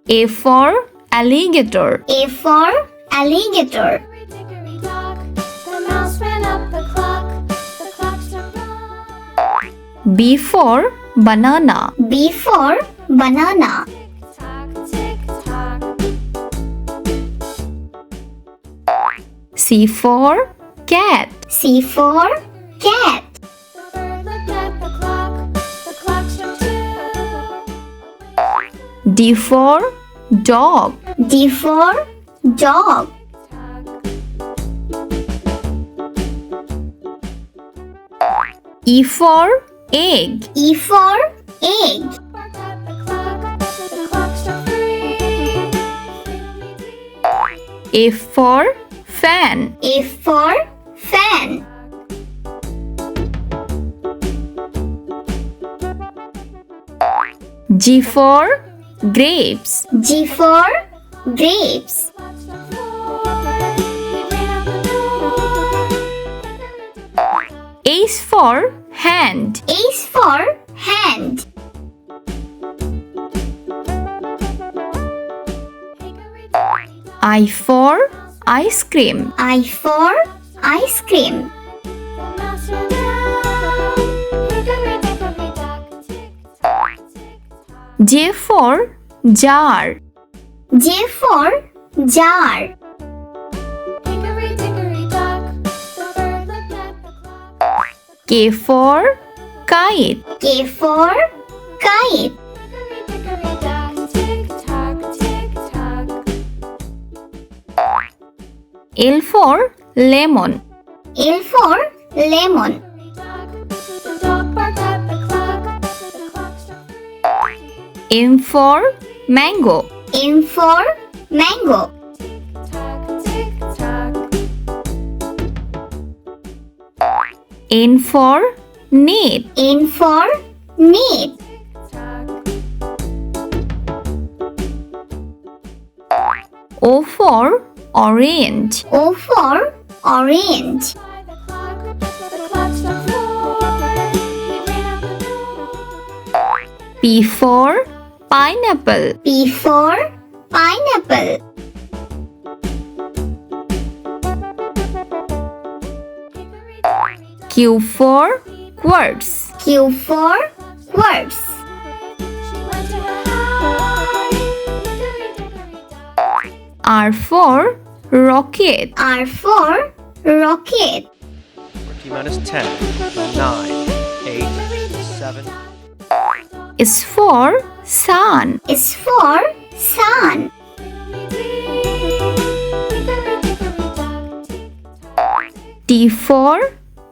A for alligator. A for alligator. The mouse ran up the clock. The clock struck one. B for banana. B for banana. Tick tock. C for cat. C for cat. The bird looked at the clock. The clock struck two. D for dog. D for dog. E for egg. E for egg. Barked at the clock. The clock struck three. F for fan. F for fan. G for grapes. G for grapes. Clock struck four. He ran out the door. H for hand. H for hand. I for ice cream. I for ice cream. The mouse ran down. Hickory-dickory dock. Tick-tock, tick-tock. J for jar. J for jar. Hickory-dickory dock. The bird looked at the clock. K for kite. K for kite. Hickory-dickory dock. Tick-tock, tick-tock. L for lemon. L for lemon. The dog barked at the clock. The clock struck three. M for mango. M for mango. Tick-tock, tick-tock. N for net. N for net. O for orange. O for orange. By the clock struck four. He ran out the door. P for pineapple. P for pineapple. Q for quartz. Q for quartz. She went to her house. Hickory-dickory dock. R for rocket. R for rocket. T minus 10, 9, 8, 7. S for sun. S for sun. T for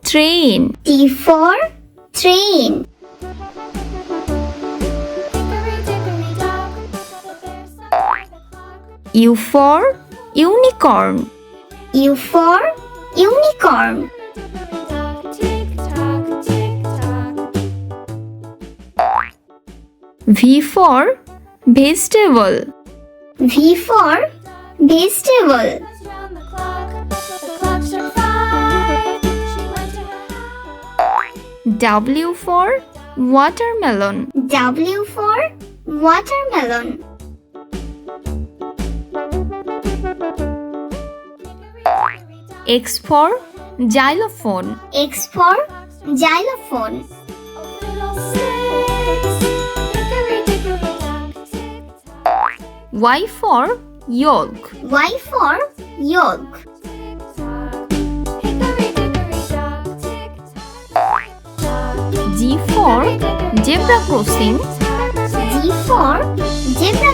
train. T for train. U for unicorn. U for unicorn. V for vegetable. V for vegetable. W for watermelon. W for watermelon. X for xylophone. X for xylophone. Y for yolk. Y for yolk. G for zebra crossing. G for zebra